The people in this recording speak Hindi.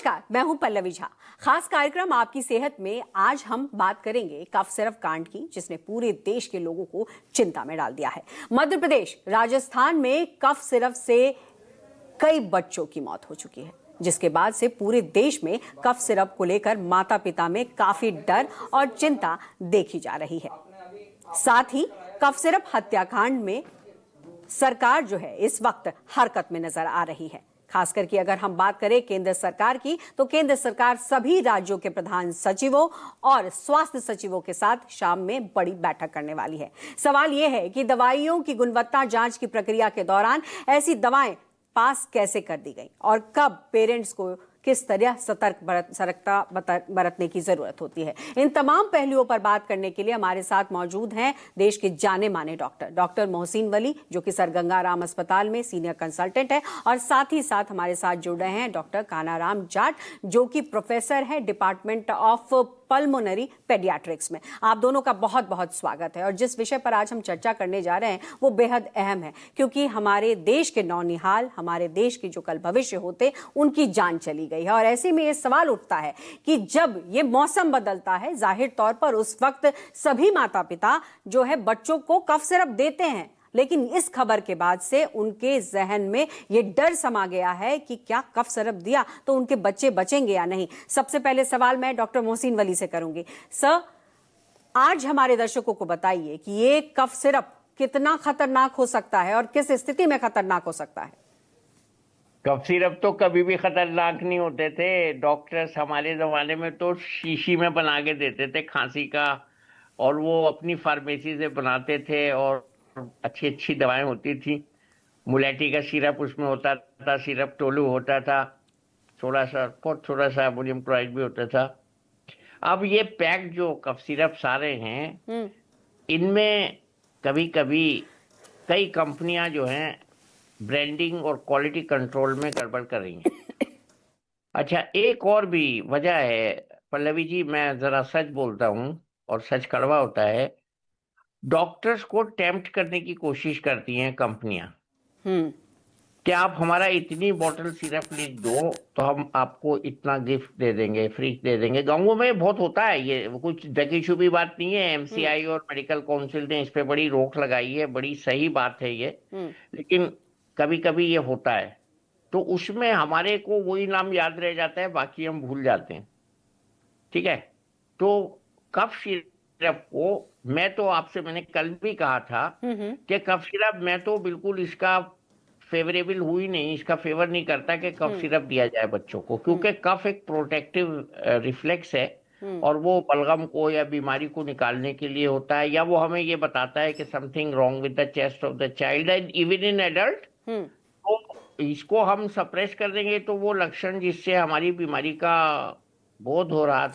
नमस्कार, मैं हूं पल्लवी झा। खास कार्यक्रम आपकी सेहत में आज हम बात करेंगे कफ सिरप कांड की, जिसने पूरे देश के लोगों को चिंता में डाल दिया है। मध्य प्रदेश, राजस्थान में कफ सिरप से कई बच्चों की मौत हो चुकी है, जिसके बाद से पूरे देश में कफ सिरप को लेकर माता पिता में काफी डर और चिंता देखी जा रही है। साथ ही कफ सिरप हत्याकांड में सरकार जो है इस वक्त हरकत में नजर आ रही है। खासकर कि अगर हम बात करें केंद्र सरकार की, तो केंद्र सरकार सभी राज्यों के प्रधान सचिवों और स्वास्थ्य सचिवों के साथ शाम में बड़ी बैठक करने वाली है। सवाल यह है कि दवाइयों की गुणवत्ता जांच की प्रक्रिया के दौरान ऐसी दवाएं पास कैसे कर दी गई और कब पेरेंट्स को किस तरह सतर्कता बरतने की जरूरत होती है। इन तमाम पहलुओं पर बात करने के लिए हमारे साथ मौजूद हैं देश के जाने माने डॉक्टर मोहसिन वली, जो कि सर गंगाराम अस्पताल में सीनियर कंसल्टेंट है, और साथ ही साथ हमारे साथ जुड़ रहे हैं डॉक्टर कानाराम जाट, जो कि प्रोफेसर है डिपार्टमेंट ऑफ पल्मोनरी पेडियाट्रिक्स में। आप दोनों का बहुत बहुत स्वागत है। और जिस विषय पर आज हम चर्चा करने जा रहे हैं वो बेहद अहम है, क्योंकि हमारे देश के नौनिहाल, हमारे देश के जो कल भविष्य होते, उनकी जान चली गई है। और ऐसे में ये सवाल उठता है कि जब ये मौसम बदलता है, जाहिर तौर पर उस वक्त सभी माता पिता जो है बच्चों को कफ सिरप देते हैं, लेकिन इस खबर के बाद से उनके जहन में ये डर समा गया है कि क्या कफ सिरप दिया तो उनके बच्चे बचेंगे या नहीं। सबसे पहले सवाल मैं डॉक्टर मोहसिन वली से करूंगी। सर, आज हमारे दर्शकों को बताइए कि ये कफ सिरप कितना खतरनाक हो सकता है और किस स्थिति में खतरनाक हो सकता है। कफ सिरप तो कभी भी खतरनाक नहीं होते थे। डॉक्टर्स हमारे जमाने में तो शीशी में बना के देते थे खांसी का, और वो अपनी फार्मेसी से बनाते थे और अच्छी अच्छी दवाएं होती थी। मुलेठी का सिरप उसमें होता था, सिरप टोलू होता था, थोड़ा सा बहुत थोड़ा सा अमोनियम क्लोराइड भी होता था। अब ये पैक जो कफ सिरप सारे हैं, इनमें कभी कभी कई कंपनियां जो हैं ब्रांडिंग और क्वालिटी कंट्रोल में गड़बड़ कर रही हैं। अच्छा, एक और भी वजह है पल्लवी जी, मैं जरा सच बोलता हूं और सच कड़वा होता है। डॉक्टर्स को टेम्प्ट करने की कोशिश करती हैं कंपनियां कि आप हमारा इतनी बोतल सिरप लिख दो तो हम आपको इतना गिफ्ट दे देंगे, फ्री दे देंगे। गांवों में बहुत होता है ये, कुछ ढकी बात नहीं है। एमसीआई और मेडिकल काउंसिल ने इस पे बड़ी रोक लगाई है, बड़ी सही बात है ये। लेकिन कभी कभी ये होता है, तो उसमें हमारे को वही नाम याद रह जाता है, बाकी हम भूल जाते हैं। ठीक है, तो कफ सिरप को मैंने कल भी कहा था कि कफ सिरप मैं तो बिल्कुल इसका फेवरेबल हुई नहीं, इसका फेवर नहीं करता कि कफ सिरप दिया जाए बच्चों को, क्योंकि कफ एक प्रोटेक्टिव रिफ्लेक्स है और वो बलगम को या बीमारी को निकालने के लिए होता है, या वो हमें ये बताता है कि something wrong with the chest of the child and even in adult. तो इसको हम सप्रेस कर देंगे तो वो लक्षण जिससे हमारी बीमारी का बोध हो रहा